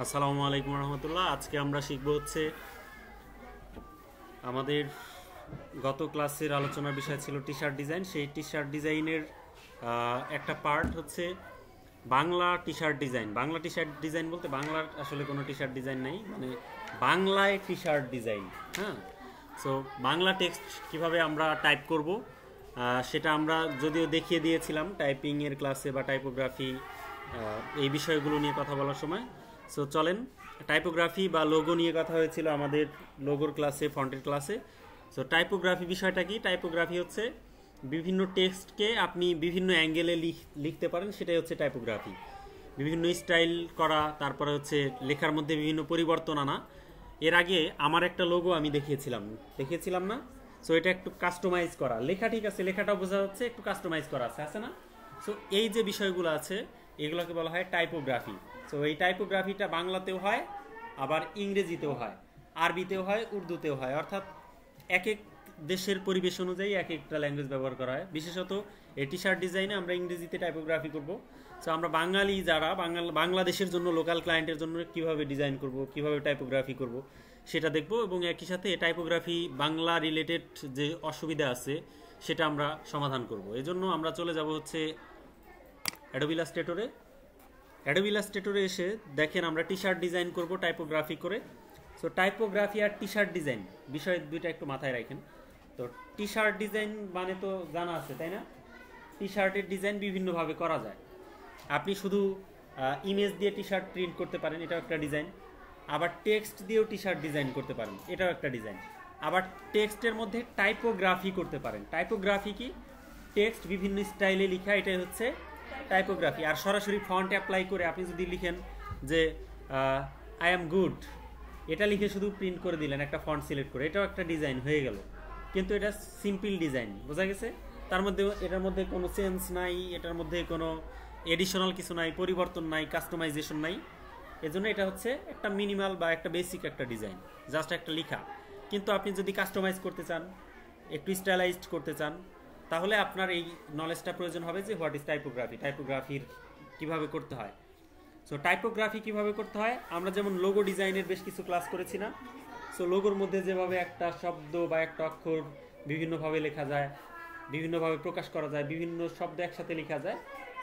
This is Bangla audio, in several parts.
আসসালামু আলাইকুম রহমতুল্লাহ। আজকে আমরা শিখব হচ্ছে আমাদের গত ক্লাসের আলোচনার বিষয় ছিল টি শার্ট ডিজাইন। সেই টি শার্ট ডিজাইনের একটা পার্ট হচ্ছে Bangla T shirt design. Bangla T shirt design বলতে বাংলার আসলে কোনো টি শার্ট ডিজাইন নেই, মানে বাংলায় টি শার্ট ডিজাইন। হ্যাঁ, সো বাংলা টেক্সট কিভাবে আমরা টাইপ করব সেটা আমরা যদিও দেখিয়ে দিয়েছিলাম টাইপিংয়ের ক্লাসে বা টাইপোগ্রাফি এই বিষয়গুলো নিয়ে কথা বলার সময়। সো চলেন, টাইপোগ্রাফি বা লোগো নিয়ে কথা হয়েছিল আমাদের লোগোর ক্লাসে, ফন্টের ক্লাসে। সো টাইপোগ্রাফি বিষয়টা কি? টাইপোগ্রাফি হচ্ছে বিভিন্ন টেক্সটকে আপনি বিভিন্ন অ্যাঙ্গেলে লিখতে পারেন, সেটাই হচ্ছে টাইপোগ্রাফি। বিভিন্ন স্টাইল করা, তারপরে হচ্ছে লেখার মধ্যে বিভিন্ন পরিবর্তন আনা। এর আগে আমার একটা লোগো আমি দেখিয়েছিলাম না? সো এটা একটু কাস্টমাইজ করা, লেখা ঠিক আছে, লেখাটাও বোঝা যাচ্ছে, একটু কাস্টমাইজ করা আছে না? সো এই যে বিষয়গুলো আছে এগুলোকে বলা হয় টাইপোগ্রাফি। সো এই টাইপোগ্রাফিটা বাংলাতেও হয়, আবার ইংরেজিতেও হয়, আরবিতেও হয়, উর্দুতেও হয়। অর্থাৎ এক এক দেশের পরিবেশ অনুযায়ী এক একটা ল্যাঙ্গুয়েজ ব্যবহার করা হয়। বিশেষত এই টি শার্ট ডিজাইনে আমরা ইংরেজিতে টাইপোগ্রাফি করব। সো আমরা বাঙালি যারা বাংলাদেশের জন্য, লোকাল ক্লায়েন্টের জন্য কিভাবে ডিজাইন করব, কিভাবে টাইপোগ্রাফি করব সেটা দেখব, এবং একই সাথে টাইপোগ্রাফি বাংলা রিলেটেড যে অসুবিধা আছে সেটা আমরা সমাধান করব। এজন্য আমরা চলে যাব হচ্ছে অ্যাডোবি ইলাস্ট্রেটরে। অ্যাডোবি ইলাস্ট্রেটরে এসে দেখেন আমরা টি শার্ট ডিজাইন করব টাইপোগ্রাফি করে। সো টাইপোগ্রাফি আর টি শার্ট ডিজাইন বিষয় দুইটা একটু মাথায় রাখেন। তো টি শার্ট ডিজাইন মানে তো জানা আছে, তাই না? টি শার্টের ডিজাইন বিভিন্নভাবে করা যায়। আপনি শুধু ইমেজ দিয়ে টি শার্ট প্রিন্ট করতে পারেন, এটাও একটা ডিজাইন। আবার টেক্সট দিয়েও টি শার্ট ডিজাইন করতে পারেন, এটাও একটা ডিজাইন। আবার টেক্সটের মধ্যে টাইপোগ্রাফি করতে পারেন। টাইপোগ্রাফি কি? টেক্সট বিভিন্ন স্টাইলে লেখা, এটাই হচ্ছে টাইপোগ্রাফি। আর সরাসরি ফন্ট অ্যাপ্লাই করে আপনি যদি লিখেন যে আই অ্যাম গুড, এটা লিখে শুধু প্রিন্ট করে দিলেন একটা ফন্ট সিলেক্ট করে, এটাও একটা ডিজাইন হয়ে গেল। কিন্তু এটা সিম্পল ডিজাইন, বোঝা গেছে? এটার মধ্যে কোনো চেঞ্জ নাই, এটার মধ্যে কোনো এডিশনাল কিছু নাই, পরিবর্তন নাই, কাস্টমাইজেশন নাই। এজন্য এটা হচ্ছে একটা মিনিমাল বা একটা বেসিক একটা ডিজাইন, জাস্ট একটা লেখা। কিন্তু আপনি যদি কাস্টমাইজ করতে চান, একটু স্টাইলাইজড করতে চান, তাহলে আপনার এই নলেজটা প্রয়োজন হবে যে হোয়াট ইজ টাইপোগ্রাফি, টাইপোগ্রাফির কিভাবে করতে হয়। সো টাইপোগ্রাফি কিভাবে করতে হয়, আমরা যেমন লোগো ডিজাইনের বেশ কিছু ক্লাস করেছি না? সো লোগোর মধ্যে যেভাবে একটা শব্দ বা একটা অক্ষর বিভিন্নভাবে লেখা যায়, বিভিন্নভাবে প্রকাশ করা যায়, বিভিন্ন শব্দ একসাথে লেখা যায়।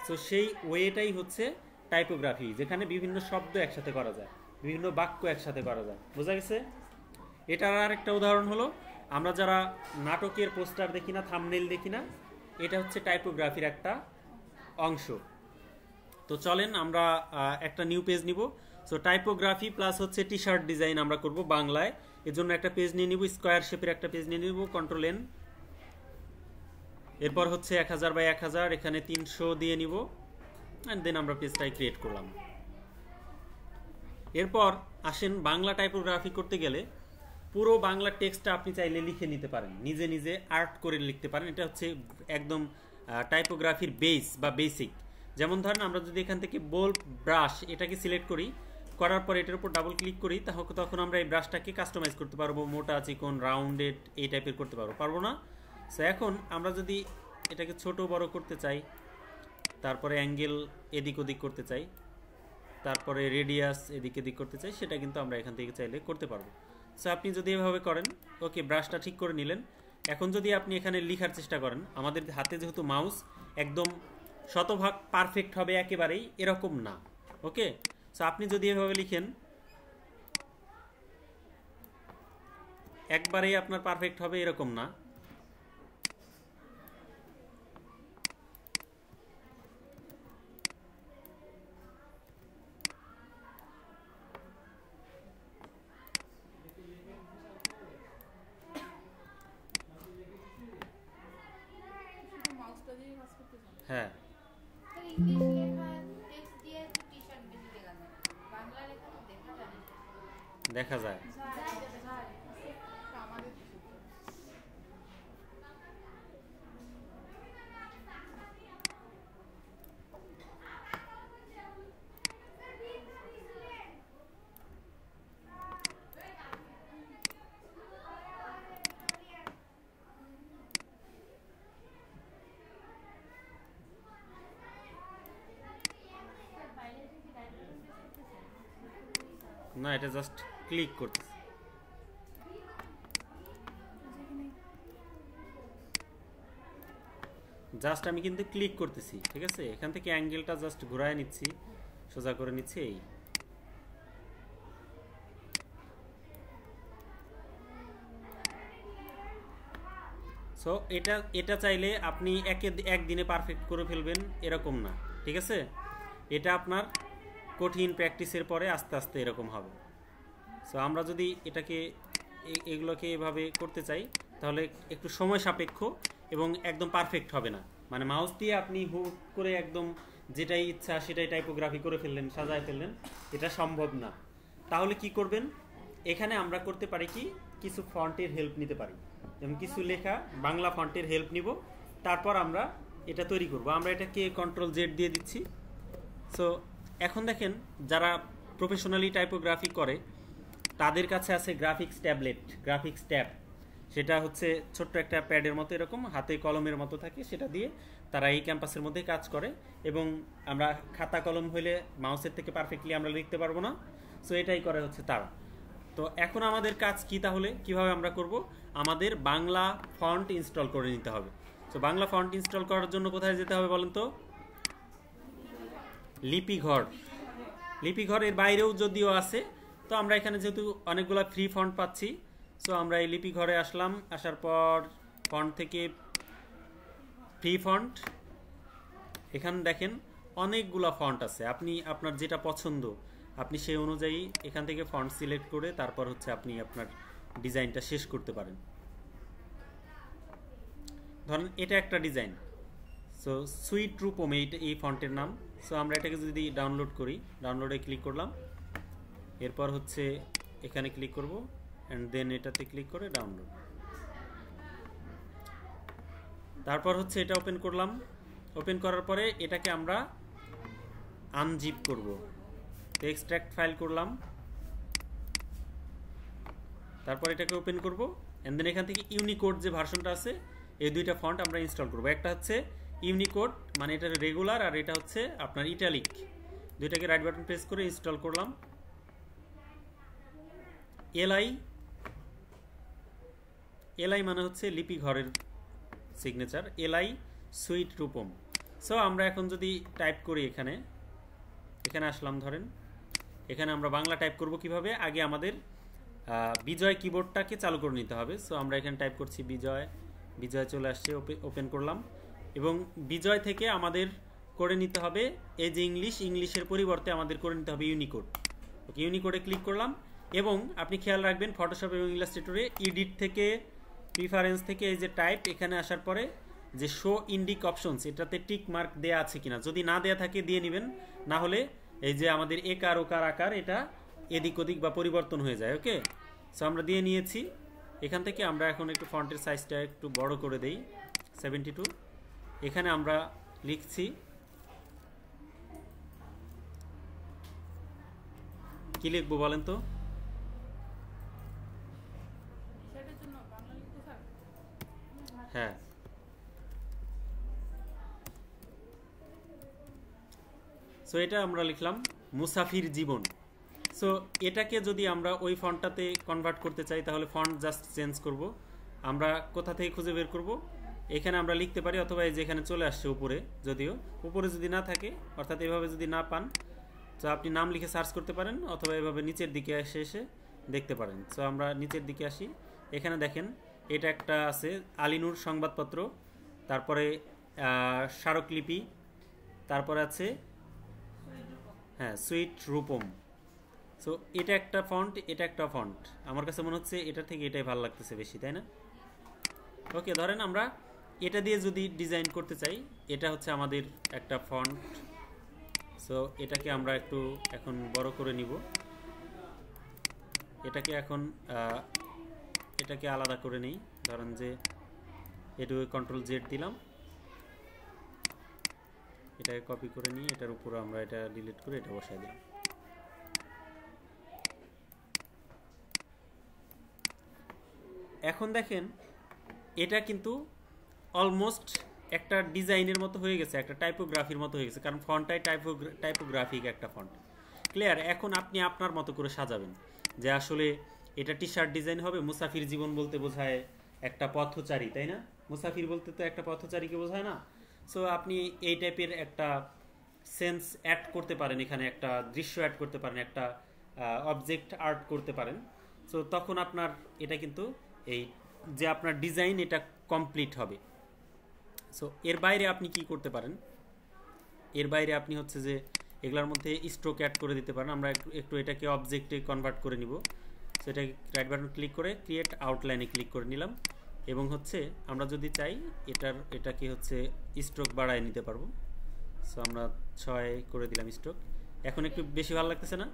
সো সেই ওয়েটাই হচ্ছে টাইপোগ্রাফি, যেখানে বিভিন্ন শব্দ একসাথে করা যায়, বিভিন্ন বাক্য একসাথে করা যায়। বোঝা গেছে? এটার আর একটা উদাহরণ হলো, আমরা যারা নাটকের পোস্টার দেখি না, থাম্বনেইল দেখি না, এটা হচ্ছে টাইপোগ্রাফির একটা অংশ। তো চলেন আমরা একটা নিউ পেজ নিব। সো টাইপোগ্রাফি প্লাস হচ্ছে টি শার্ট ডিজাইন আমরা করব বাংলায়। এর জন্য একটা পেজ নিয়ে নিব, স্কোয়ার শেপের একটা পেজ নিয়ে নিব, কন্ট্রোল এন। এরপর হচ্ছে 1000 বাই 1000, এখানে 300 দিয়ে নিব, অ্যান্ড দেন আমরা পেজটাই ক্রিয়েট করলাম। এরপর আসেন, বাংলা টাইপোগ্রাফি করতে গেলে পুরো বাংলা টেক্সটটা আপনি চাইলে লিখে নিতে পারেন, নিজে নিজে আর্ট করে লিখতে পারেন। এটা হচ্ছে একদম টাইপোগ্রাফির বেস বা বেসিক। যেমন ধরেন আমরা যদি এখান থেকে বোল্ড ব্রাশ এটাকে সিলেক্ট করি, করার পর এটার উপর ডাবল ক্লিক করি, তখন আমরা এই ব্রাশটাকে কাস্টমাইজ করতে পারবো, মোটা, চিকন, রাউন্ডেড এই টাইপের করতে পারবো না? সো এখন আমরা যদি এটাকে ছোট বড় করতে চাই, তারপরে অ্যাঙ্গেল এদিক ওদিক করতে চাই, তারপরে রেডিয়াস এদিক এদিক করতে চাই, সেটা কিন্তু আমরা এখান থেকে চাইলে করতে পারবো। সো আপনি যদি এভাবে করেন, ওকে, ব্রাশটা ঠিক করে নিলেন। এখন যদি আপনি এখানে লেখার চেষ্টা করেন, আমাদের হাতে যেহেতু মাউস, একদম শতভাগ পারফেক্ট হবে একেবারেই এরকম না। ওকে, সো আপনি যদি এভাবে লিখেন, একবারেই আপনার পারফেক্ট হবে এরকম না। হ্যাঁ, দেখা যায়। না, এটা জাস্ট ক্লিক করতেছি। জাস্ট আমি কিন্তু ক্লিক করতেছি, ঠিক আছে? এখান থেকে অ্যাঙ্গেলটা জাস্ট ঘোরায় নিচ্ছি, সোজা করে নিচ্ছি। এই সো এটা চাইলে আপনি একদিনে পারফেক্ট করে ফেলবেন এরকম না, ঠিক আছে? এটা আপনার কঠিন প্র্যাকটিসের পরে আস্তে আস্তে এরকম হবে। সো আমরা যদি এটাকে এগুলোকে এভাবে করতে চাই তাহলে একটু সময় সাপেক্ষ এবং একদম পারফেক্ট হবে না। মানে মাউস দিয়ে আপনি হুট করে একদম যেটাই ইচ্ছা সেটাই টাইপোগ্রাফি করে ফেললেন, সাজায় ফেললেন, এটা সম্ভব না। তাহলে কি করবেন? এখানে আমরা করতে পারি কি, কিছু ফন্টের হেল্প নিতে পারি। যেমন কিছু লেখা বাংলা ফন্টের হেল্প নিব, তারপর আমরা এটা তৈরি করব। আমরা এটাকে Ctrl Z দিয়ে দিচ্ছি। সো এখন দেখেন, যারা প্রফেশনালি টাইপোগ্রাফি করে তাদের কাছে আছে গ্রাফিক্স ট্যাবলেট, গ্রাফিক্স ট্যাব। সেটা হচ্ছে ছোট্ট একটা প্যাডের মতো, এরকম হাতে কলমের মতো থাকে, সেটা দিয়ে তারা এই ক্যাম্পাসের মধ্যে কাজ করে। এবং আমরা খাতা কলম হইলে মাউসের থেকে পারফেক্টলি আমরা লিখতে পারবো না। সো এটাই করে হচ্ছে তারা। তো এখন আমাদের কাজ কি, তাহলে কিভাবে আমরা করব? আমাদের বাংলা ফন্ট ইনস্টল করে নিতে হবে। তো বাংলা ফন্ট ইনস্টল করার জন্য কোথায় যেতে হবে বলেন তো? লিপিঘর। লিপিঘরের বাইরেও যদিও আছে, তো আমরা এখানে যেহেতু অনেকগুলো ফ্রি ফন্ট পাচ্ছি, সো আমরা এই লিপিঘরে আসলাম। আসার পর ফন্ট থেকে ফ্রি ফন্ট, এখানে দেখেন অনেকগুলো ফন্ট আছে। আপনি আপনার যেটা পছন্দ আপনি সেই অনুযায়ী এখান থেকে ফন্ট সিলেক্ট করে তারপর হচ্ছে আপনি আপনার ডিজাইনটা শেষ করতে পারেন। ধরেন এটা একটা ডিজাইন, সো সুইট রূপম এই ফন্টের নাম। সো আমরা এটাকে যদি ডাউনলোড করি, ডাউনলোডে ক্লিক করলাম, এরপর হচ্ছে এখানে ক্লিক করব অ্যান্ড দেন এটাতে ক্লিক করে ডাউনলোড। তারপর হচ্ছে এটা ওপেন করলাম। ওপেন করার পরে এটাকে আমরা আনজিপ করব, এক্সট্রাক্ট ফাইল করলাম। তারপর এটাকে ওপেন করব অ্যান্ড দেন এখান থেকে ইউনিকোড যে ভার্সনটা আছে, এই দুইটা ফন্ট আমরা ইনস্টল করব। একটা হচ্ছে ইউনিকোড, মানে এটা রেগুলার, আর এটা হচ্ছে আপনার ইটালিক। দুইটাকে রাইট বাটন প্রেস করে ইনস্টল করলাম। এলআই মানে হচ্ছে লিপি ঘরের signature, LI sweet Rupam. So আমরা এখন যদি টাইপ করি, এখানে আসলাম, ধরেন এখানে আমরা বাংলা টাইপ করব কিভাবে? আগে আমাদের বিজয় কিবোর্ডটাকে চালু করে নিতে হবে। সো আমরা এখানে টাইপ করছি বিজয়, বিজয় চলে আসছে, ওপেন করলাম। এবং বিজয় থেকে আমাদের করে নিতে হবে এই যে ইংলিশের পরিবর্তে আমাদের করে নিতে হবে ইউনিকোড। ওকে, ইউনিকোডে ক্লিক করলাম। এবং আপনি খেয়াল রাখবেন ফটোশপ এবং ইলাস্ট্রেটরে এডিট থেকে, প্রিফারেন্স থেকে এই যে টাইপ, এখানে আসার পরে যে শো ইন্ডিক অপশনস, এটাতে টিক মার্ক দেয়া আছে কিনা, যদি না দেয়া থাকে দিয়ে নেবেন, না হলে এই যে আমাদের একার ওকার আকার এটা এদিক ওদিক বা পরিবর্তন হয়ে যায়। ওকে, সো আমরা দিয়ে নিয়েছি। এখান থেকে আমরা এখন একটু ফন্টের সাইজটা একটু বড় করে দেই, 72। এখানে আমরা লিখছি, কি লিখবো বলেন তো? হ্যাঁ, সো এটা আমরা লিখলাম মুসাফির জীবন। সো এটাকে যদি আমরা ওই ফন্টটাতে কনভার্ট করতে চাই তাহলে ফন্ট জাস্ট চেঞ্জ করব। আমরা কোথা থেকে খুঁজে বের করব? এখানে আমরা লিখতে পারি, অথবা এই যে এখানে চলে আসছে উপরে, যদিও উপরে যদি না থাকে, অর্থাৎ এভাবে যদি না পান, তো আপনি নাম লিখে সার্চ করতে পারেন, অথবা এভাবে নিচের দিকে এসে দেখতে পারেন। সো আমরা নিচের দিকে আসি, এখানে দেখেন এটা একটা আছে আলিনুর সংবাদপত্র, তারপরে স্মারকলিপি, তারপরে আছে হ্যাঁ সুইট রূপম। সো এটা একটা ফন্ট, এটা একটা ফন্ট। আমার কাছে মনে হচ্ছে এটা থেকে এটাই ভালো লাগতেছে বেশি, তাই না? ওকে, ধরেন আমরা এটা দিয়ে যদি ডিজাইন করতে চাই, এটা হচ্ছে আমাদের একটা ফন্ট। সো এটাকে আমরা একটু এখন বড় করে নিব। এটাকে এখন এটাকে আলাদা করে নিই। ধরেন যে এটুকু Ctrl Z দিলাম, এটাকে কপি করে নিয়ে এটার উপরে আমরা এটা ডিলিট করে এটা বসাই দিলাম। এখন দেখেন এটা কিন্তু অলমোস্ট একটা ডিজাইনের মতো হয়ে গেছে, একটা টাইপোগ্রাফির মতো হয়ে গেছে, কারণ ফন্টটাই টাইপোগ্রাফিক একটা ফন্ট। ক্লিয়ার? এখন আপনি আপনার মতো করে সাজাবেন যে আসলে এটা টি শার্ট ডিজাইন হবে। মুসাফির জীবন বলতে বোঝায় একটা পথচারী, তাই না? মুসাফির বলতে তো একটা পথচারীকে বোঝায় না? সো আপনি এই টাইপের একটা সেন্স অ্যাড করতে পারেন, এখানে একটা দৃশ্য অ্যাড করতে পারেন, একটা অবজেক্ট আর্ট করতে পারেন। সো তখন আপনার এটা কিন্তু এই যে আপনার ডিজাইন এটা কমপ্লিট হবে। সো এর বাইরে আপনি কি করতে পারেন, এর বাইরে আপনি হচ্ছে যে এগুলোর মধ্যে স্ট্রোক অ্যাড করে দিতে পারেন। আমরা একটু এটাকে অবজেক্টে কনভার্ট করে নিব। সো এটা রাইট বাটন ক্লিক করে ক্রিয়েট আউটলাইনে ক্লিক করে নিলাম, এবং হচ্ছে আমরা যদি চাই এটাকে হচ্ছে স্ট্রোক বাড়ায় নিতে পারবো। সো আমরা 6 করে দিলাম স্ট্রোক। এখন একটু বেশি ভালো লাগতেছে না?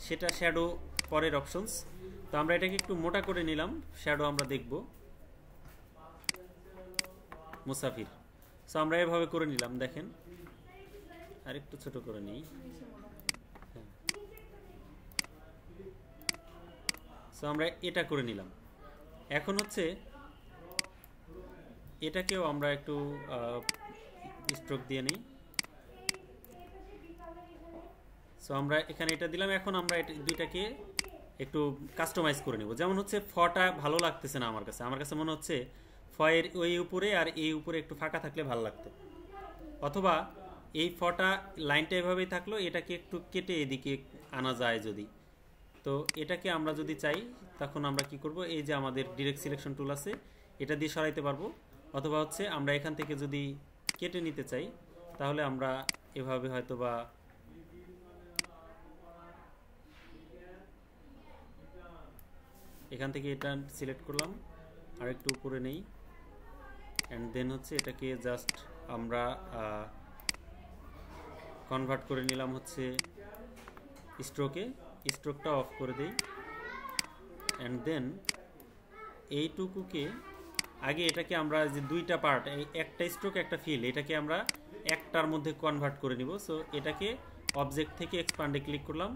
সেটা শ্যাডো পরের অপশনস। তো আমরা এটাকে একটু মোটা করে নিলাম, শ্যাডো আমরা দেখব মুসাফির। সো আমরা এভাবে করে নিলাম, দেখেন আর একটু ছোট করে নিই। সো আমরা এটা করে নিলাম। এখন হচ্ছে এটাকেও আমরা একটু স্ট্রোক দিয়ে নিই। সো আমরা এখানে এটা দিলাম। এখন আমরা দুইটাকে একটু কাস্টমাইজ করে নেব। যেমন হচ্ছে ফটা ভালো লাগতেছে না আমার কাছে মনে হচ্ছে ফয়ের ওই উপরে আর এই উপরে একটু ফাঁকা থাকলে ভালো লাগতো, অথবা এই ফটা লাইনটা এভাবেই থাকলো, এটাকে একটু কেটে এদিকে আনা যায় যদি। তো এটাকে আমরা যদি চাই তখন আমরা কি করব, এই যে আমাদের ডিরেক্ট সিলেকশন টুল আছে এটা দিয়ে সরাইতে পারবো, অথবা হচ্ছে আমরা এখান থেকে যদি কেটে নিতে চাই তাহলে আমরা এভাবে হয়তো বা এখান থেকে এটা সিলেক্ট করলাম আর একটু উপরে নেই, অ্যান্ড দেন হচ্ছে এটাকে জাস্ট আমরা কনভার্ট করে নিলাম হচ্ছে স্ট্রোকটা অফ করে দিই। অ্যান্ড দেন এইটুকুকে আগে এটাকে আমরা যে দুইটা পার্ট, একটা স্ট্রোক একটা ফিল, এটাকে আমরা একটার মধ্যে কনভার্ট করে নিব। সো এটাকে অবজেক্ট থেকে এক্সপান্ডে ক্লিক করলাম।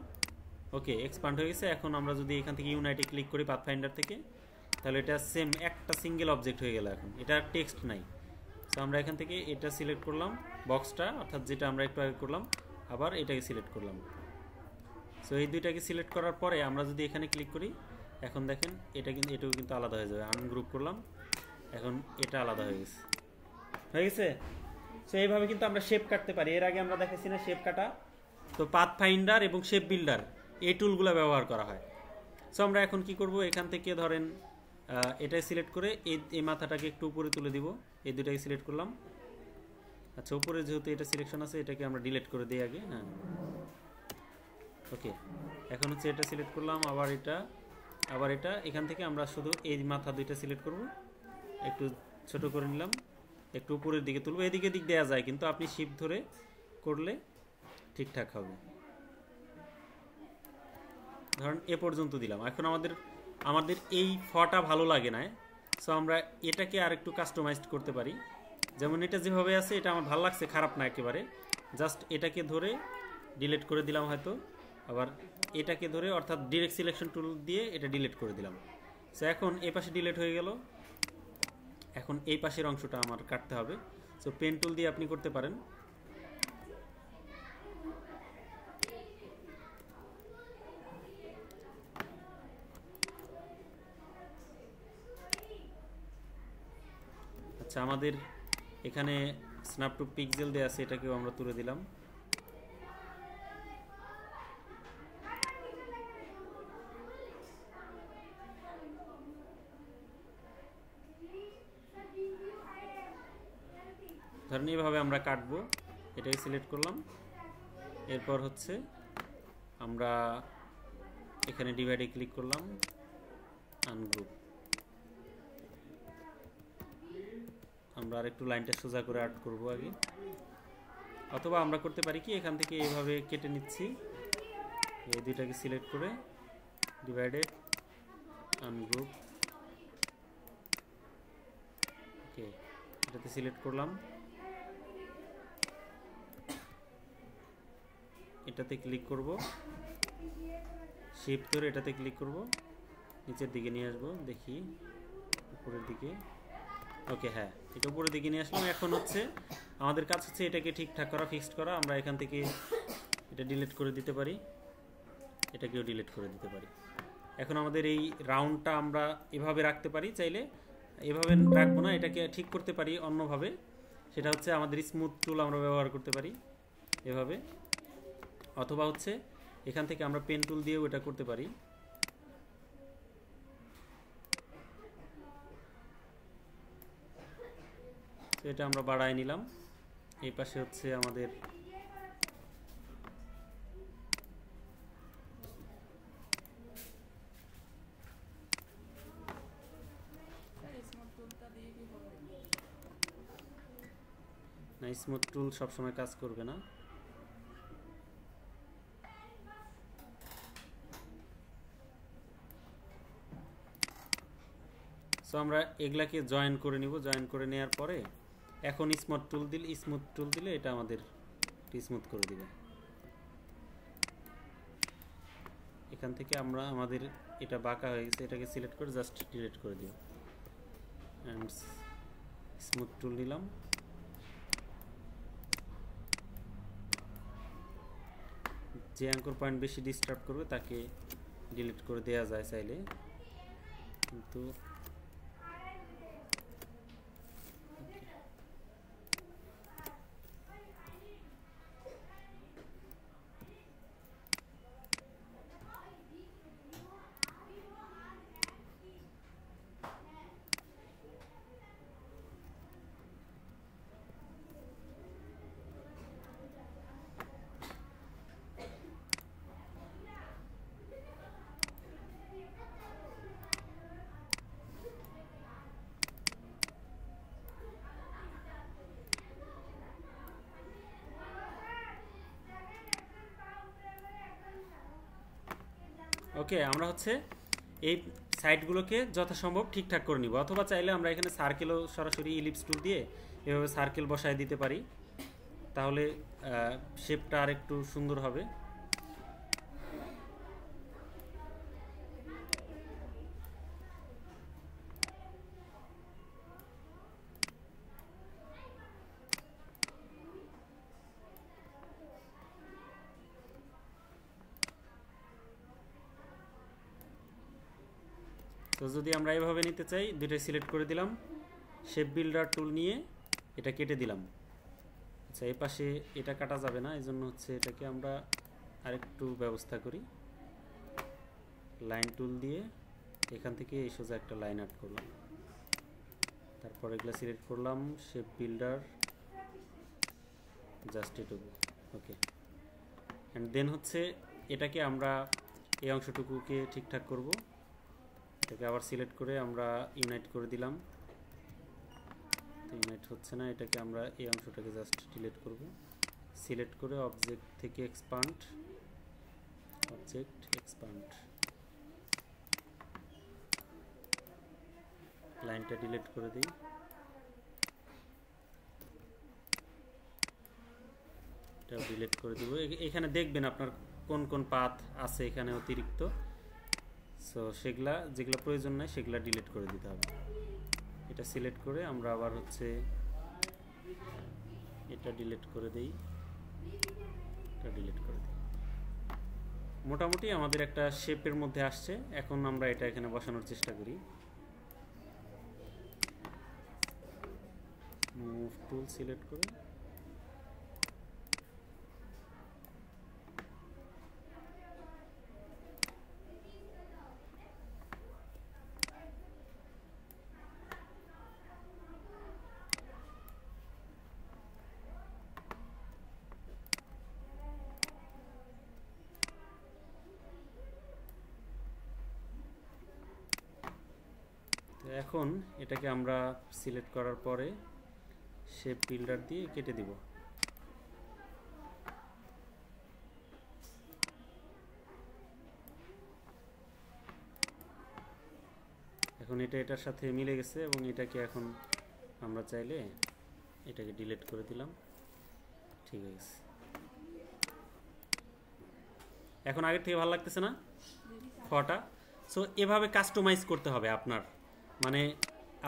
ওকে, এক্সপান্ড হয়ে গেছে। এখন আমরা যদি এখান থেকে ইউনাইটে ক্লিক করি পাথফাইন্ডার থেকে, তাহলে এটা সেম একটা সিঙ্গেল অবজেক্ট হয়ে গেল। এখন এটা টেক্সট নাই। সো আমরা এখান থেকে এটা সিলেক্ট করলাম, বক্সটা অর্থাৎ যেটা আমরা একটু আগে করলাম, আবার এটাকে সিলেক্ট করলাম। সো এই দুইটাকে সিলেক্ট করার পরে আমরা যদি এখানে ক্লিক করি, এখন দেখেন এটাও কিন্তু আলাদা হয়ে যাবে। আনগ্রুপ করলাম, এখন এটা আলাদা হয়ে গেছে। সো এইভাবে কিন্তু আমরা শেপ কাটতে পারি। এর আগে আমরা দেখেছি না শেপ কাটা? তো পাথফাইন্ডার এবং শেপ বিল্ডার এই টুলগুলো ব্যবহার করা হয়। সো আমরা এখন কি করব, এখান থেকে ধরেন এটাই সিলেক্ট করে এই মাথাটাকে একটু উপরে তুলে দিব। এই দুটাকে সিলেক্ট করলাম। আচ্ছা, উপরে যেহেতু এটা সিলেকশন আছে এটাকে আমরা ডিলিট করে দিই আগে। হ্যাঁ, ওকে। এখন হচ্ছে এটা সিলেক্ট করলাম, আবার এটা এখান থেকে আমরা শুধু এই মাথা দুইটা সিলেক্ট করব, একটু ছোট করে নিলাম, একটু উপরের দিকে তুলব। এদিকে দিক দেওয়া যায়, কিন্তু আপনি শিফট ধরে করলে ঠিকঠাক হবে। ধরেন এ পর্যন্ত দিলাম। এখন আমাদের এই ফটা ভালো লাগে না, সো আমরা এটাকে আর একটু কাস্টমাইজড করতে পারি। যেমন এটা যেভাবে আছে এটা আমার ভালো লাগছে, খারাপ না একেবারে। জাস্ট এটাকে ধরে ডিলিট করে দিলাম হয়তো, আবার এটাকে ধরে অর্থাৎ ডিরেক্ট সিলেকশন টুল দিয়ে এটা ডিলিট করে দিলাম। সো এখন এই পাশে ডিলিট হয়ে গেল। এখন এই পাশের অংশটা আমার কাটতে হবে। সো পেন টুল দিয়ে আপনি করতে পারেন। আচ্ছা, আমাদের এখানে স্ন্যাপ টু পিক্সেল দেওয়া আছে, এটাকেও আমরা তুলে দিলাম। ধরেন এইভাবে আমরা কাটবো। এটাকে সিলেক্ট করলাম। এরপর হচ্ছে আমরা এখানে ডিভাইডে ক্লিক করলাম, আনগ্রুপ। আমরা আরেকটু লাইনটা সোজা করে আর্ট করব আগে, অথবা আমরা করতে পারি কি এখান থেকে এইভাবে কেটে নিচ্ছি। এই দুইটাকে সিলেক্ট করে ডিভাইডেড, আনগ্রুপ। ওকে, এটাতে সিলেক্ট করলাম, এটাতে ক্লিক করব, শিফট ধরে এটাতে ক্লিক করব, নিচের দিকে নিয়ে আসবো, দেখি উপরের দিকে। ওকে, হ্যাঁ, এটা উপরের দিকে নিয়ে আসলাম। এখন হচ্ছে আমাদের কাজ হচ্ছে এটাকে ঠিকঠাক করা, ফিক্সড করা। আমরা এখান থেকে এটা ডিলিট করে দিতে পারি, এটাকেও ডিলিট করে দিতে পারি। এখন আমাদের এই রাউন্ডটা আমরা এভাবে রাখতে পারি, চাইলে এভাবে রাখবো না, এটাকে ঠিক করতে পারি অন্যভাবে। সেটা হচ্ছে আমাদের স্মুথ টুল আমরা ব্যবহার করতে পারি এভাবে, অথবা হচ্ছে এখান থেকে আমরা পেন টুল দিয়েও এটা করতে পারি। তো এটা আমরা বাড়ায় নিলাম। এই পাশে হচ্ছে আমাদের না, স্মুথ টুল সবসময় কাজ করবে না। সো আমরা এগুলাকে জয়েন করে নিব। জয়েন করে নেওয়ার পরে এখন স্মুথ টুল দিলে এটা আমাদের স্মুথ করে দিবে। এখান থেকে আমরা আমাদের এটা বাঁকা হয়ে গেছে, এটাকে সিলেক্ট করে জাস্ট ডিলিট করে দিব অ্যান্ড স্মুথ টুল নিলাম। যে অ্যাঙ্কর পয়েন্ট বেশি ডিস্টার্ব করবে তাকে ডিলিট করে দেওয়া যায় চাইলে, কিন্তু ওকে, আমরা হচ্ছে এই সাইডগুলোকে যথাসম্ভব ঠিকঠাক করে নিব। অথবা চাইলে আমরা এখানে সার্কেলও সরাসরি ইলিপস টুল দিয়ে এভাবে সার্কেল বসায় দিতে পারি, তাহলে শেপটা আর একটু সুন্দর হবে। তো যদি আমরা এভাবে নিতে চাই, দুইটাই সিলেক্ট করে দিলাম, শেপ বিল্ডার টুল নিয়ে এটা কেটে দিলাম। আচ্ছা, এই পাশে এটা কাটা যাবে না, এই জন্য হচ্ছে এটাকে আমরা আরেকটু ব্যবস্থা করি। লাইন টুল দিয়ে এখান থেকে এই সোজা একটা লাইন আর্ট করলাম, তারপর এগুলো সিলেক্ট করলাম, শেপ বিল্ডার জাস্ট এটুকু। ওকে, অ্যান্ড দেন হচ্ছে এটাকে আমরা এই অংশটুকুকে ঠিকঠাক করব। এটাকে আবার সিলেক্ট করে আমরা ইউনাইট করে দিলাম, ইউনাইট হচ্ছে না, এটাকে আমরা এই অংশটাকে জাস্ট ডিলিট করব। সিলেক্ট করে অবজেক্ট থেকে এক্সপান্ড, লাইনটা ডিলিট করে দিই। এটাও ডিলিট করে দিব। এখানে দেখবেন আপনার কোন কোন পাথ আছে এখানে অতিরিক্ত, সো যেগুলো প্রয়োজন নাই সেগুলো ডিলিট করে দিতে হবে। এটা সিলেক্ট করে আমরা আবার হচ্ছে এটা ডিলিট করে দেই, এটা ডিলিট করে দিই। মোটামুটি আমাদের একটা শেপের মধ্যে আসছে। এখন আমরা এটা এখানে বসানোর চেষ্টা করি। মুভ টুল সিলেক্ট করে এখন এটাকে আমরা সিলেক্ট করার পরে শেপ বিল্ডার দিয়ে কেটে দিব। এখন এটা এটার সাথে মিলে গেছে এবং এটাকে এখন আমরা চাইলে এটাকে ডিলিট করে দিলাম। ঠিক আছে, এখন আগের থেকে ভালো লাগতেছে না ফটা? সো এভাবে কাস্টমাইজ করতে হবে আপনার, মানে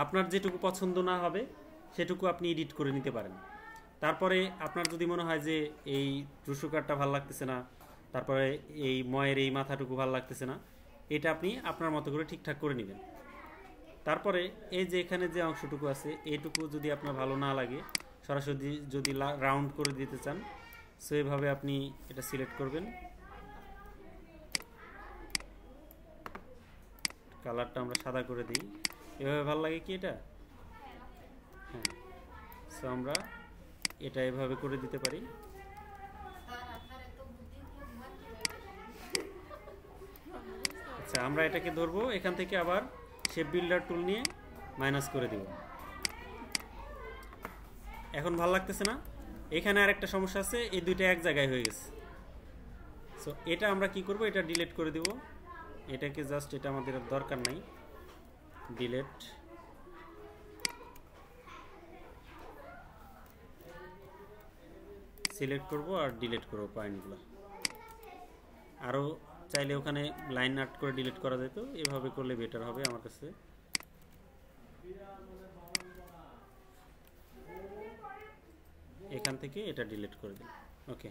আপনার যেটুকু পছন্দ না হবে সেটুকু আপনি এডিট করে নিতে পারেন। তারপরে আপনার যদি মনে হয় যে এই রুসুকারটা ভালো লাগতেছে না, তারপরে এই ময়ের এই মাথাটুকু ভালো লাগতেছে না, এটা আপনি আপনার মতো করে ঠিকঠাক করে নেবেন। তারপরে এই যে এখানে যে অংশটুকু আছে এইটুকু যদি আপনার ভালো না লাগে, সরাসরি যদি রাউন্ড করে দিতে চান, সো এভাবে আপনি এটা সিলেক্ট করবেন। কালারটা আমরা সাদা করে দিই, এভাবে ভালো লাগে কি এটা? হ্যাঁ, সো আমরা এটা এভাবে করে দিতে পারি। আচ্ছা, আমরা এটাকে ধরবো, এখান থেকে আবার শেপ বিল্ডার টুল নিয়ে মাইনাস করে দিব। এখন ভালো লাগতেছে না? এখানে আর একটা সমস্যা আছে, এই দুইটা এক জায়গায় হয়ে গেছে। সো এটা আমরা কি করব, এটা ডিলিট করে দিব। এটাকে জাস্ট, এটা আমাদের দরকার নাই, ডিলিট। সিলেক্ট করব আর ডিলিট করব পয়েন্টগুলো। আরও চাইলে ওখানে লাইন আর্ট করে ডিলিট করা যেত, এভাবে করলে বেটার হবে আমার কাছে। এখান থেকে এটা ডিলিট করে দিই। ওকে,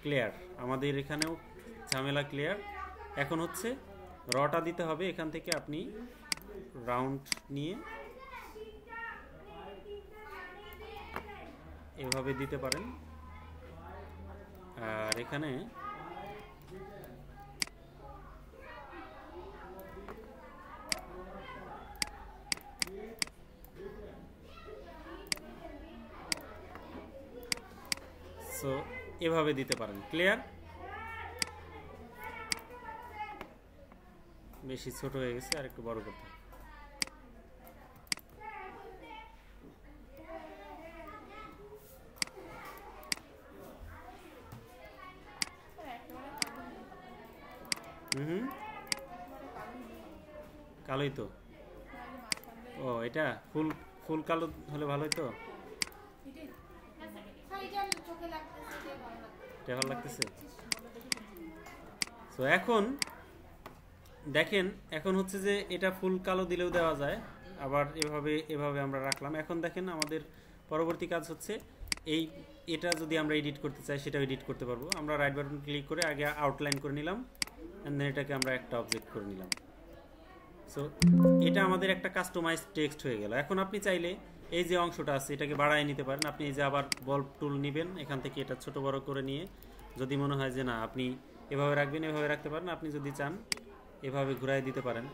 ক্লিয়ার। আমাদের এখানেও ঝামেলা ক্লিয়ার। এখন হচ্ছে রটা দিতে হবে। এখান থেকে আপনি রাউন্ড নিয়ে এভাবে দিতে পারেন। আর এখানে সো এভাবে দিতে পারেন। ক্লিয়ার? বেশি ছোট হয়ে গেছে, আর একটু বড় করতে। কালোই তো। ও, এটা ফুল ফুল কালো হলে ভালোই তো। এটা ভালো লাগতেছে। তো এখন দেখেন, এখন হচ্ছে যে এটা ফুল কালো দিলেও দেওয়া যায়, আবার এভাবে আমরা রাখলাম। এখন দেখেন আমাদের পরবর্তী কাজ হচ্ছে এটা যদি আমরা এডিট করতে চাই সেটাও এডিট করতে পারবো। আমরা রাইট বাটন ক্লিক করে আগে আউটলাইন করে নিলাম, এন্ড দেন এটাকে আমরা একটা অবজেক্ট করে নিলাম। সো এটা আমাদের একটা কাস্টমাইজ টেক্সট হয়ে গেল। এখন আপনি চাইলে এই যে অংশটা আছে এটাকে বাড়ায় নিতে পারেন। আপনি এই যে আবার বল টুল নেবেন, এখান থেকে এটা ছোট বড় করে নিয়ে যদি মনে হয় যে না আপনি এভাবে রাখবেন, এভাবে রাখতে পারেন। আপনি যদি চান এভাবে ঘুরাই দিতে পারেন,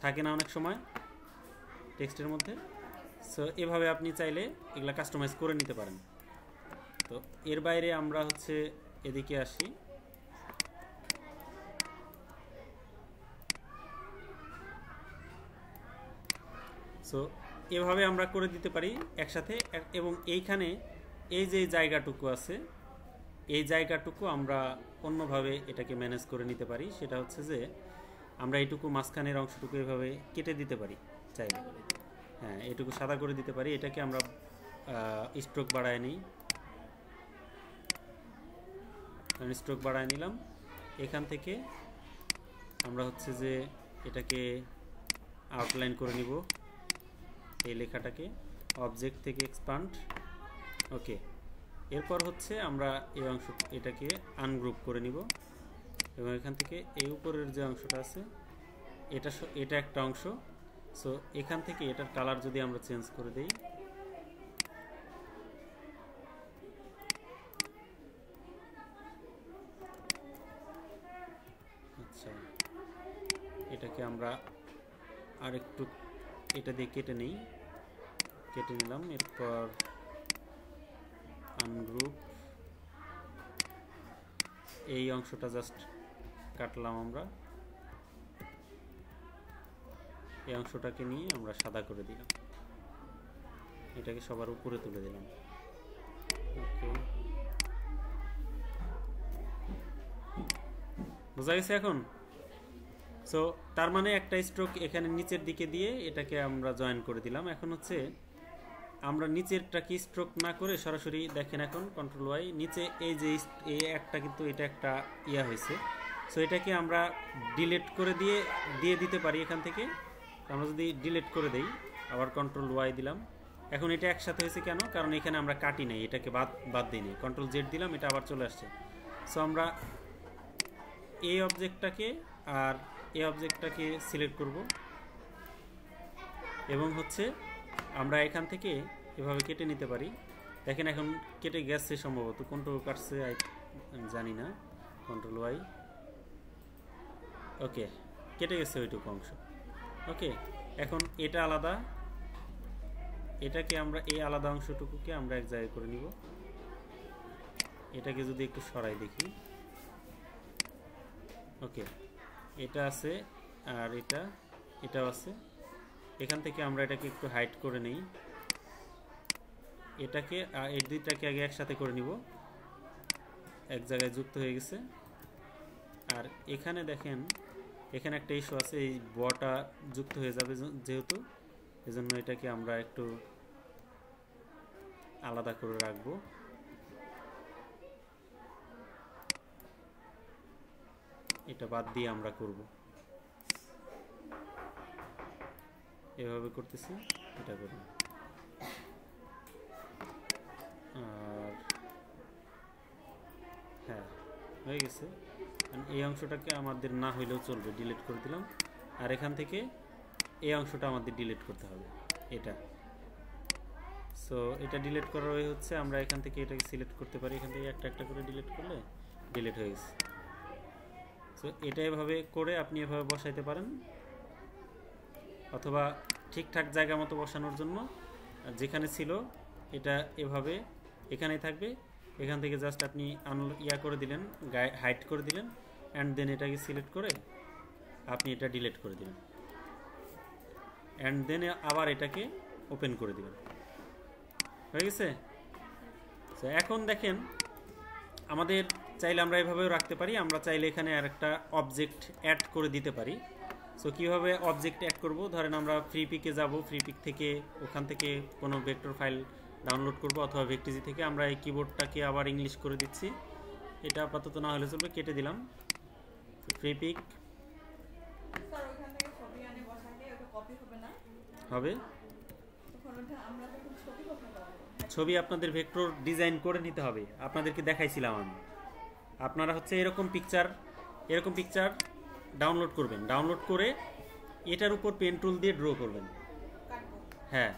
থাকে না অনেক সময় টেক্সটের মধ্যে। সো এভাবে আপনি চাইলে এগুলা কাস্টমাইজ করে নিতে পারেন। তো এর বাইরে আমরা হচ্ছে এদিকে আসি। সো এভাবে আমরা করে দিতে পারি একসাথে। এবং এইখানে এই যে জায়গাটুকু আছে, এই জায়গাটুকু আমরা অন্যভাবে এটাকে ম্যানেজ করে নিতে পারি। সেটা হচ্ছে যে আমরা এইটুকু মাঝখানের অংশটুকু এভাবে কেটে দিতে পারি চাইলে। হ্যাঁ, এইটুকু সাদা করে দিতে পারি। এটাকে আমরা স্ট্রোক বাড়ায় নিই, স্ট্রোক বাড়ায় নিলাম। এখান থেকে আমরা হচ্ছে যে এটাকে আউটলাইন করে নিব, এই লেখাটাকে অবজেক্ট থেকে এক্সপান্ড। ওকে, এরপর হচ্ছে আমরা এই অংশ এটাকে আনগ্রুপ করে নিব, এবং এখান থেকে এই উপরের যে অংশটা আছে এটা একটা অংশ। সো এখান থেকে এটার কালার যদি আমরা চেঞ্জ করে দেই, আচ্ছা এটাকে আমরা আরেকটু এটা দিয়ে কেটে নিলাম। এরপর আনগ্রুপ, এই অংশটা জাস্ট কাটলাম আমরা। এই অংশটাকে নিয়ে আমরা সাদা করে দিলাম, এটাকে সবার উপরে তুলে দিলাম। ওকে, বোঝা গেছে এখন? সো তার মানে একটা স্ট্রোক এখানে নিচের দিকে দিয়ে এটাকে আমরা জয়েন করে দিলাম। এখন হচ্ছে আমরা নিচেরটা কি স্ট্রোক না করে সরাসরি দেখেন, এখন কন্ট্রোল ওয়াই, নিচে এই যে এই একটা কিন্তু এটা একটা ইয়া হয়েছে। সো এটাকে আমরা ডিলিট করে দিয়ে দিতে পারি এখান থেকে। আমরা যদি ডিলিট করে দেই, আবার কন্ট্রোল ওয়াই দিলাম, এখন এটা একসাথে হয়েছে কেন? কারণ এখানে আমরা কাটি নাই, এটাকে বাদ দিই নি, কন্ট্রোল জেড দিলাম, এটা আবার চলে আসছে। সো আমরা এই অবজেক্টটাকে আর এই অবজেক্টটাকে সিলেক্ট করব এবং হচ্ছে আমরা এখান থেকে এভাবে কেটে নিতে পারি। দেখেন এখন কেটে গেছে সম্ভবত, কন্ট্রোল কাটছে আমি জানি না, কন্ট্রোল ওয়াই, ওকে কেটে গেছে ওইটুকু অংশ। ওকে, এখন এটা আলাদা, এটাকে আমরা এই আলাদা অংশটুকুকে আমরা এক জায়গায় করে নিব। এটাকে যদি একটু সরাই দেখি, ওকে এটা আছে আর এটাও আছে। এখান থেকে আমরা এটাকে একটু হাইড করে নেই, এটাকে এই দুইটাকে আগে একসাথে করে নিব, এক জায়গায় যুক্ত হয়ে গেছে। আর এখানে দেখেন এখানে একটা ইস্যু আছে, এই বটা যুক্ত হয়ে যাবে যেহেতু, এজন্য এটাকে আমরা একটু আলাদা করে রাখবো। এটা বাদ দিয়ে আমরা করব, এভাবে করতেছি, এটা করব। আর হ্যাঁ হয়ে গেছে। এই অংশটাকে আমাদের না হইলেও চলবে, ডিলিট করে দিলাম। আর এখান থেকে এই অংশটা আমাদের ডিলিট করতে হবে, এটা। সো এটা ডিলিট করার ওয়ে হচ্ছে আমরা এখান থেকে এটাকে সিলেক্ট করতে পারি, এখান থেকে একটা একটা করে ডিলিট করলে ডিলিট হয়ে গেছে। সো এটা এভাবে করে আপনি এভাবে বসাইতে পারেন, অথবা ঠিকঠাক জায়গা মতো বসানোর জন্য যেখানে ছিল এটা এভাবে এখানেই থাকবে, এখান থেকে জাস্ট আপনি করে দিলেন, হাইড করে দিলেন, অ্যান্ড দেন এটাকে সিলেক্ট করে আপনি এটা ডিলিট করে দিলেন, অ্যান্ড দেন আবার এটাকে ওপেন করে দিবেন, হয়ে গেছে। তো এখন দেখেন আমাদের চাইলে আমরা এভাবেও রাখতে পারি, আমরা চাইলে এখানে আর একটা অবজেক্ট অ্যাড করে দিতে পারি। সো কীভাবে অবজেক্ট অ্যাড করব? ধরেন আমরা ফ্রি পিকে যাব, ফ্রি পিক থেকে ওখান থেকে কোনো ভেক্টর ফাইল ডাউনলোড করব, অথবা ভেক্টিজি থেকে আমরা এই কিবোর্ডটাকে আবার ইংলিশ করে দিচ্ছি, এটা আপাতত না হলে চলবে, কেটে দিলাম। ফ্রি পিক হবে, ছবি আপনাদের ভেক্টর ডিজাইন করে নিতে হবে, আপনাদেরকে দেখাইছিলাম আমি। আপনারা হচ্ছে এরকম পিকচার ডাউনলোড করবেন, ডাউনলোড করে এটার উপর পেন টুল দিয়ে ড্র করবেন। হ্যাঁ,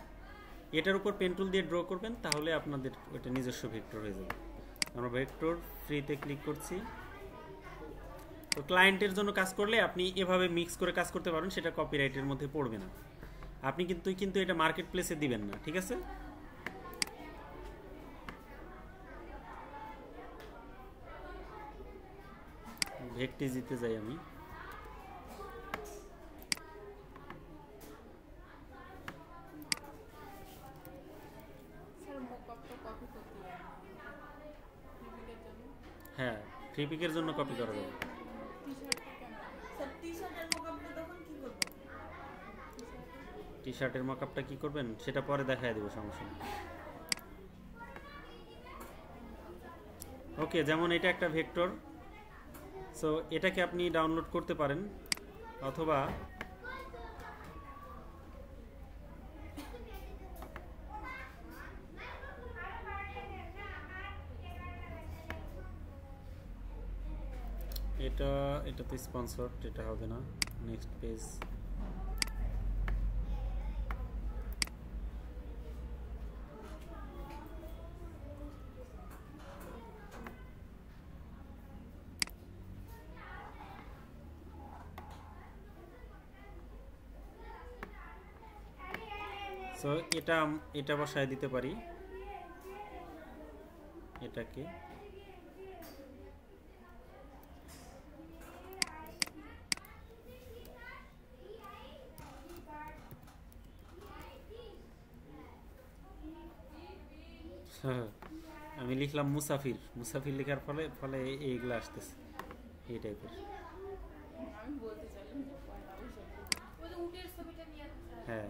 এটার উপর পেন টুল দিয়ে ড্র করবেন, তাহলে আপনাদের ওইটা নিজস্ব ভেক্টর হয়ে যাবে। আমরা ভেক্টর ফ্রিতে ক্লিক করছি। তো ক্লায়েন্টের জন্য কাজ করলে আপনি এভাবে মিক্স করে কাজ করতে পারেন, সেটা কপিরাইটের মধ্যে পড়বে না। আপনি কিন্তু এটা মার্কেট প্লেসে দিবেন না, ঠিক আছে? ভেক্টিজিতে যাই আমি, হ্যাঁ ফ্রি পিকের জন্য কপি করা যাবে। টি শার্টের মকআপটা কি করবেন সেটা পরে দেখায় দেবো, সমস্যা নেই। ওকে, যেমন এটা একটা ভেক্টর, সো এটাকে আপনি ডাউনলোড করতে পারেন, অথবা এটা তো স্পন্সরড, এটা হবে না। নেক্সট পেজ, সো এটা বসায় দিতে পারি, এটাকে আমি লিখলাম মুসাফির, মুসাফির লেখার ফলে এইগুলো আসতেছে, এই টাইপের। হ্যাঁ,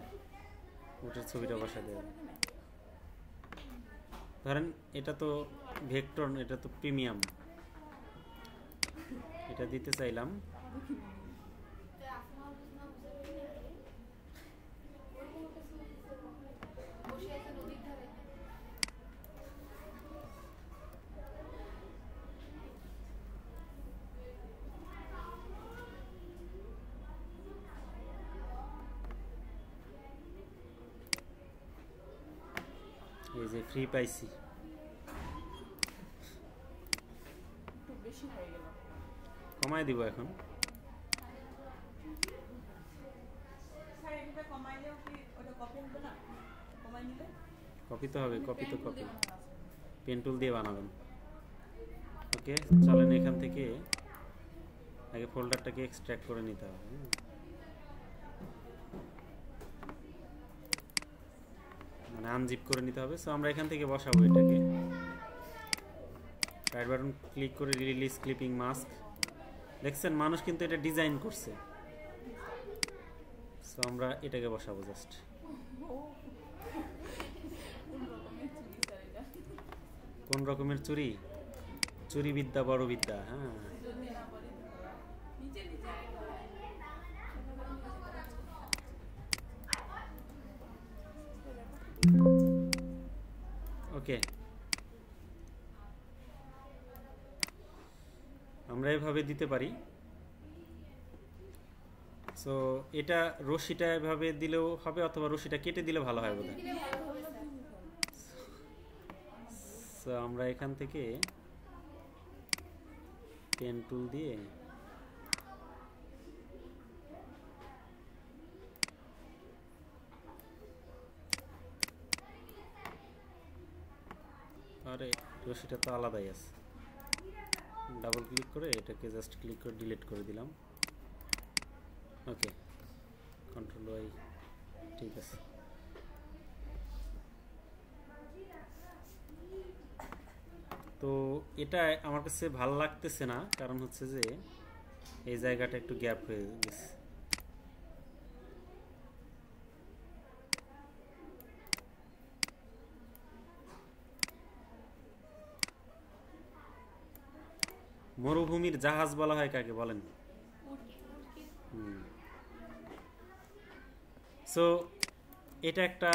উটের ছবিটা বসায় দেবে। ধরেন এটা তো ভেক্টর, এটা তো প্রিমিয়াম, এটা দিতে চাইলাম, ফ্রি পাইছি। একটু বেশি হয়ে গেল। কমায় দিব এখন। স্যার এটা কমাইলেও কি ওটা কপি হবে না? কমাই নিলে কপি তো হবে, কপি তো কপি। দিয়ে বানানো আছে। পেন টুল দিয়ে বানাবেন। ওকে, চলেন এখান থেকে আগে ফোল্ডারটাকে এক্সট্র্যাক্ট করে নিতে হবে। মানে আনজিপ করে নিতে হবে। সো আমরা এখান থেকে বসাবো এটাকে। রাইট বাটন ক্লিক করে রিলিজ ক্লিপিং মাস্ক। দেখছেন মানুষ কিন্তু এটা ডিজাইন করছে। সো আমরা এটাকে বসাবো জাস্ট। কোন রকমের চুরি? চুরি বিদ্যা বড় বিদ্যা। হ্যাঁ, ওকে, আমরা এভাবে দিতে পারি। সো এটা রশিটা এভাবে দিলেও হবে, অথবা রশিটা কেটে দিলে ভালো হয় বোধহয়। সো আমরা এখান থেকে পেন টুল দিয়ে আরে রশিটা তো আলাদাই আছে। ডাবল ক্লিক করে এটাকে জাস্ট ক্লিক করে ডিলিট করে দিলাম। ওকে, কন্ট্রোল ওয়াই, ঠিক আছে। তো এটা আমার কাছে ভালো লাগতেছে না, কারণ হচ্ছে যে এই জায়গাটা একটু গ্যাপ হয়ে গেছে। মরুভূমির জাহাজ বলা হয় কাকে বলেন? সো এটা একটা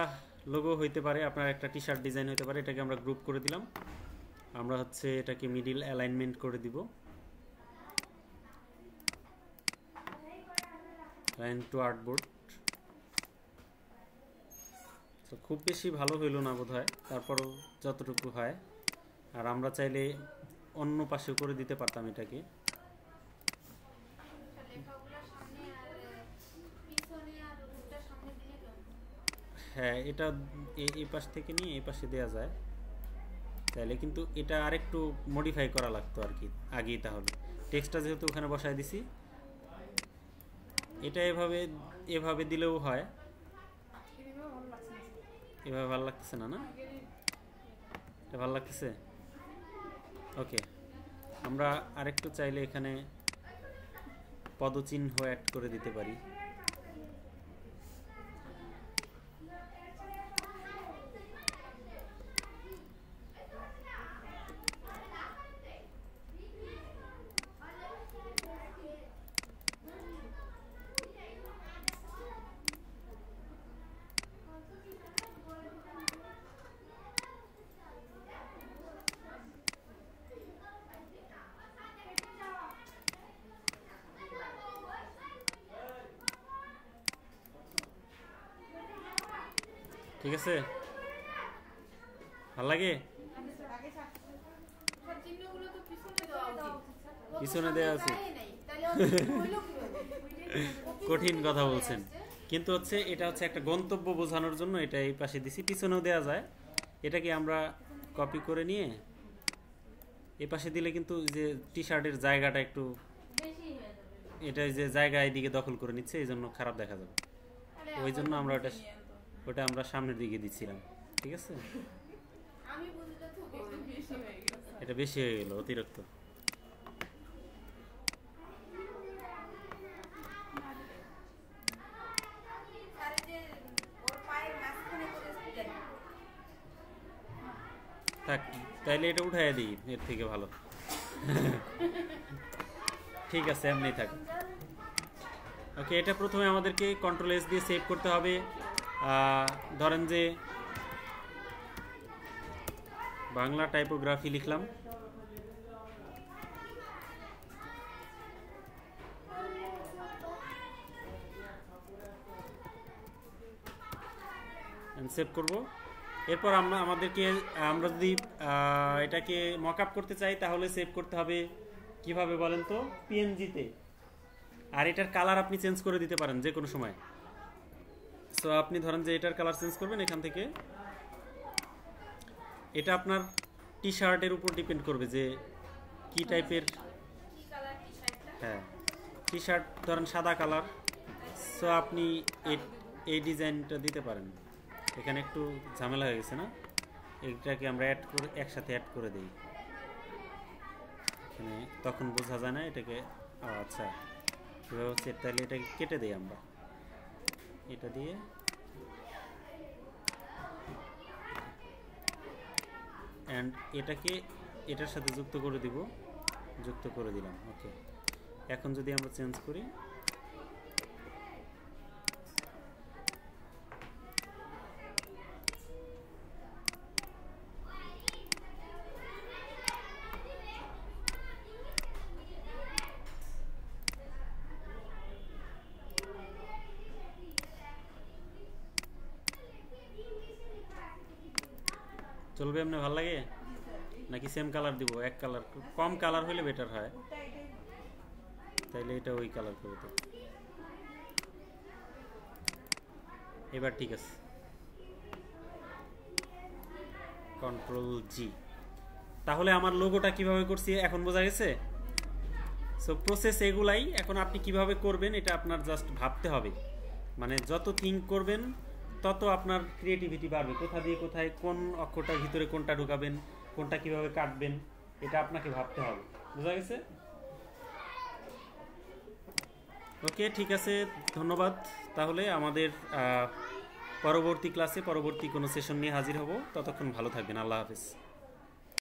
লোগো হইতে পারে, আপনার একটা টি শার্ট ডিজাইন হইতে পারে। এটাকে আমরা গ্রুপ করে দিলাম। আমরা হচ্ছে এটাকে মিডিল অ্যালাইনমেন্ট করে দিব, লাইন টু আর্টবোর্ড। তো খুব বেশি ভালো হইল না বোধহয়, তারপরও যতটুকু হয়। আর আমরা চাইলে অন্য পাশেও করে দিতে পারতাম এটাকে। হ্যাঁ, এটা এই পাশ থেকে নিয়ে এই পাশে দেওয়া যায় চাইলে, কিন্তু এটা আরেকটু মডিফাই করা লাগতো আর কি আগেই। তাহলে টেক্সটটা যেহেতু ওখানে বসায় দিছি, এটা এভাবে এভাবে দিলেও হয়। এভাবে ভালো লাগতেছে না? না, এটা ভালো লাগতেছে। ওকে, আমরা আরেকটু চাইলে এখানে পদচিহ্ন অ্যাড করে দিতে পারি। ঠিক আছে, ভাল লাগে? পিছনে দেওয়া উচিত। কঠিন কথা বলছেন, কিন্তু হচ্ছে এটা হচ্ছে একটা গন্তব্য বোঝানোর জন্য এটা এই পাশে দিছি। পিছনেও দেওয়া যায়। এটাকে আমরা কপি করে নিয়ে এই পাশে দিলে কিন্তু যে টি শার্টের জায়গাটা একটু, এটা যে জায়গা এইদিকে দখল করে নিচ্ছে, এই জন্য খারাপ দেখা যাবে। ওই জন্য আমরা ওটা আমরা সামনের দিকে দিচ্ছিলাম। ঠিক আছে, এটা বেশি হয়ে গেল, অতিরিক্ত। থাক, তাইলে এটা উঠাইয়া দিই, এর থেকে ভালো। ঠিক আছে, এমনি থাক। ওকে, এটা প্রথমে আমাদেরকে কন্ট্রোল এস দিয়ে সেভ করতে হবে। ধরেন যে বাংলা টাইপোগ্রাফি লিখলাম। সেভ করব। এরপর আমরা যদি এটাকে মকআপ করতে চাই তাহলে সেভ করতে হবে কিভাবে বলেন তো, পিএনজিতে। আর এটার কালার আপনি চেঞ্জ করে দিতে পারেন যে কোনো সময়। সো আপনি ধরেন যে এটার কালার চেঞ্জ করবেন এখান থেকে, এটা আপনার টি শার্টের উপর ডিপেন্ড করবে যে কি টাইপের। হ্যাঁ, টি শার্ট ধরেন সাদা কালার, সো আপনি এই ডিজাইনটা দিতে পারেন। এখানে একটু ঝামেলা হয়ে গেছে না, এটাকে আমরা একসাথে অ্যাড করে দিই, এখানে তখন বোঝা যায় না এটাকে। আচ্ছা এভাবে হচ্ছে, তাহলে এটাকে কেটে দিই আমরা, এটা দিয়ে অ্যান্ড এটাকে এটার সাথে যুক্ত করে দিলাম। ওকে, এখন যদি আমরা চেঞ্জ করি, চলবে? এমনি ভালো লাগে নাকি সেম কালার দিব? এক কালার, কম কালার হলে বেটার হয়, তাইলে এটা ওই কালার করে দেব। এবার ঠিক আছে, কন্ট্রোল জি। তাহলে আমার লোগোটা কিভাবে করছি এখন বোঝা গেছে। সো প্রসেস এগুলাই। এখন আপনি কিভাবে করবেন এটা আপনার জাস্ট ভাবতে হবে, মানে যত থিঙ্ক করবেন তত আপনার ক্রিয়েটিভিটি বাড়বে। কোথা দিয়ে কোথায়, কোন অক্ষরটার ভিতরে কোনটা ঢুকাবেন, কোনটা কিভাবে কাটবেন, এটা আপনাকে ভাবতে হবে। বোঝা গেছে? ওকে, ঠিক আছে, ধন্যবাদ। তাহলে আমাদের পরবর্তী ক্লাসে পরবর্তী কোনো সেশন নিয়ে হাজির হব। ততক্ষণ ভালো থাকবেন। আল্লাহ হাফেজ।